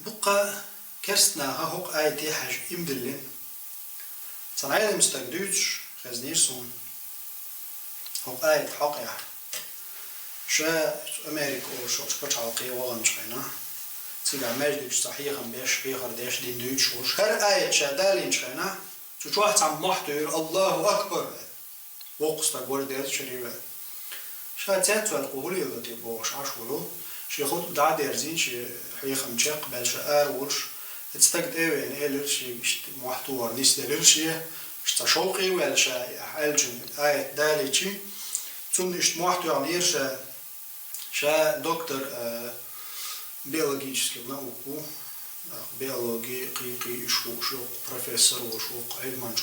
بقى كرستنا هوق آيتي حاج إمدلين صنعي مستقدوش خزنيرسون هوق آيت حق يعني شا أمريكا شو بتشعلقي وغن شينا سيدا مجدك صحيحا بيش بيخر ديش دين دوش وش هر آيت شا دالين شينا شو واحد عم محتوى الله أكبر وقصة قول ديت شريبة شا تاتوا القولي التي بوش عشولو شي خود دا درزين شي حيخم تشق بل شا آروش تستقد ايوه يعني ايلر شي محتوى نيس دلر شي شتشوقي ولا شا حالجن آيت دالي شي تون اشت محتوى نير شا دكتور بيولوجيسكي نауку بيولوجي قيقي شو بروفيسور وشو علمان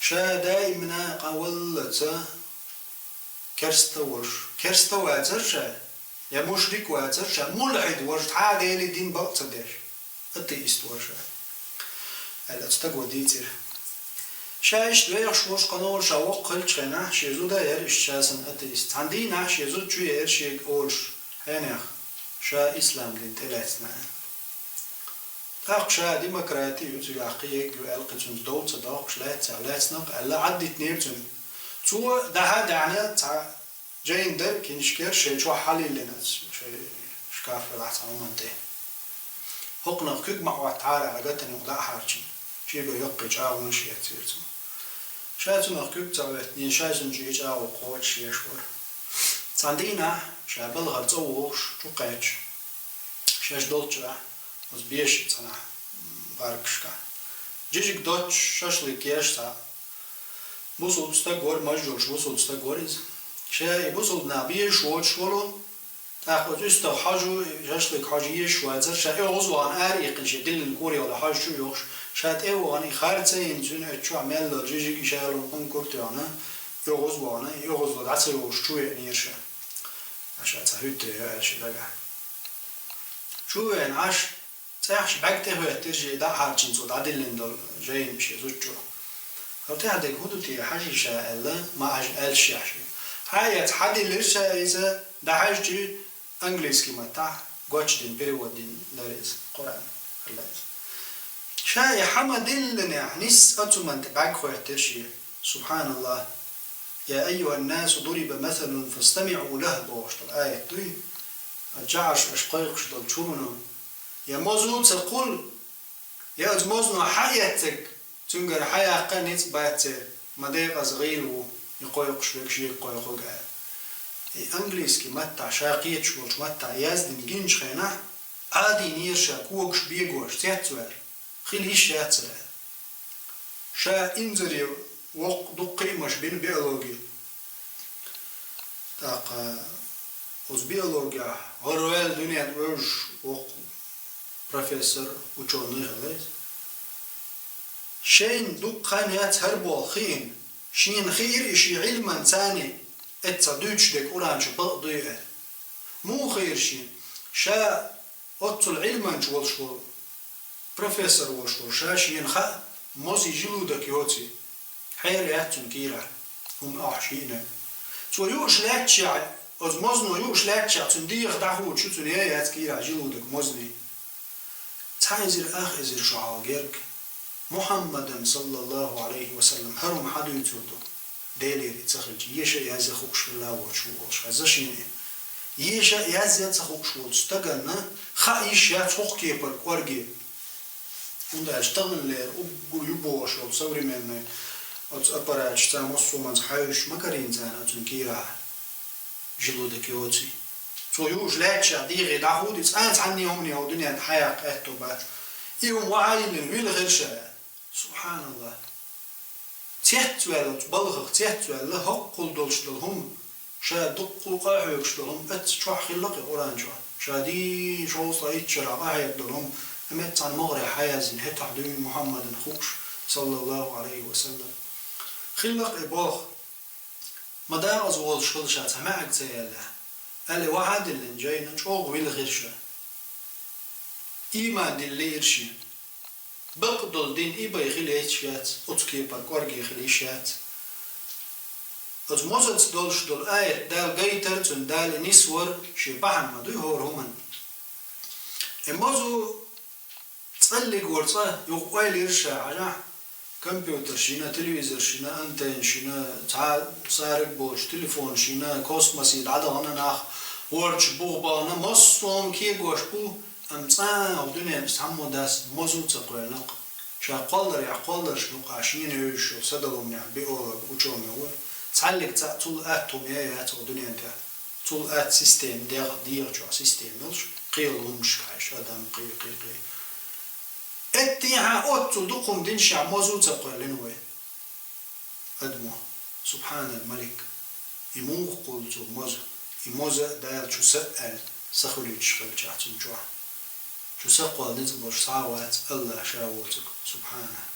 شا دائما قولت كرستا واتر شا يا مشرك واتر شا ملحد ورش عادي للدين بقصدش اتيست ورشا الاتستقوى ديتر شا اشتويش وش قنور شا وقل شنا شيزو داير اشتاسن اتيست عندينا شيزو تشوير شيك اولش هناخ شا اسلام لين تلاتنا شا ديمقراطي يتلاقي القتون دول صداق شلات علاتنا الا عدت نيرتون تو ده دعنا تاع جاين در كينشكر شي شو حالي لنا شي شكاف راح عمومته حقنا كيك مع وتعالى عجتني ولا حارشي شي بيقي جاون شي تصير شاتنا كيك تاعتني شايزن جي جاو قوت شي شور صندينا شابل غرزوش شو قاش شاش دولتشا وز بيش تنا باركشكا جيجك دوتش شاشلي كيشتا بوصل تستقور مجوش بوصل تستقورز شاي بوصل نبيه شوت شولو تاخذ استو حاجو جاشلك حاجيه شوازر شاي غزوان اريق شي دل الكوري ولا حاج شو يوخش شات ايواني خارجه ينزون اتشو عمل جيجك شالو كونكورتانا يغزوانا يغزو داسو شو نيرشا عشان تهيت هالشي لقى شو يعني عاش تاعش بعد هو ترجع دا حاجين صوت عدل لندل جاي مشي زوجو هو تعدك هدوتي حاجي شاء الله ما أجل شيء هاي تحدي ليش إذا ده حاجي إنجليزي ما تاع قاتش دين بريود دين داريز قرآن خلاص شاء حمد لنا نس أتمنى تبعك خوي ترشي سبحان الله يا أيها الناس ضرب مثل فاستمعوا له بوشت الآية دوي الجعش أشقيق شدل شومنو يا موزون تقول يا أزموزن حياتك تنقر حياة قنيت بات مديقة صغير ويقويق شويك شيء يقويق وقع إنجليزكي متى شاقية شوش متى يازدن جنش خينا عادي نيرشا كوكش بيقوش تيتوال خليش ياتسل شا إنزري وق دقي مش بين بيولوجي تاقا وز بيولوجيا غروال دنيا دوش وق بروفيسور وشوني خلاص شين دقان يتهربو خين شين خير إشي علما ثاني اتصدوش ديك أورانش بقضيه مو خير شين شا أتصل علما شوال شوال بروفيسور وشوال شا شين خا موزي جلودك يوتي حير ياتون كيرا هم أحشينا تو يوش لاتشع أز موزنو يوش لاتشع تنديخ دعوه شو تنيات كيرا جلودك موزني تايزر آخ إزر شعاقيرك محمد صلى الله عليه وسلم هرم حدو يتردو ديلير يتخرج يشا يازي خوكش الله وشوش هزاشيني يشا يازي يتخوكش وستقلنا خايش ياتخوك كيبر كورجي وندا اشتغل لير أبقو يبوش وتصوري مني أبراج تاموسو منز حيوش مكارين زانا تنكيرا جلودك يوتي سو يوش لاتشا ديغي داخودي تسانت عني همني او دنيا حياق اتو بات ايوم وعايلن ويل غيرشا سبحان الله تيهتوال تبلغ تيهتوال هقل دولش دلهم شا دقو قاحيوكش دلهم ات شوح خلقي اورانجا شا دي شوصا ايتشرا قاحيوك دلهم امت عن مغري حيازين هتح دون محمد خوكش صلى الله عليه وسلم خلق اباخ مدار ازوال شلشات هماك زي الله قال واحد اللي جاي نشوق ويل غيرشة إيمان دي اللي إرشي بقدل دين إيبا يخلي إتشيات أتكي بركورجي يخلي إشيات أتموزت دولش دول آية دال غيتر تن دال نسور شي بحن مدوي هور همان إمازو تصلق ورصة يقوال يرشا عجا كمبيوتر شينا تلفزيون شينا أنتين شينا صارق بوش تليفون شينا كوسموس يدعدا هنا ناخ ورش بوغبانا مصوم كي قوش بو أمصان أو دنيا مستحمو داس مازو تقوال نق شا قولر شنوق عشين يوشو صدقوا من بيقول وشومي هو تعلق طول آتوم يا دنيا انت طول آت سيستم دير شو سيستم ملش قيل ومش كاش آدم قيل اتيها أوتو دقم دنشع مازو تقوال لنوي أدمو سبحان الملك يموخ قلتو مازو يموزا دايل شو سأل سخولي تشغل جاتم جوا شو سقوال نزبوش ساوات الله شاوتك سبحانه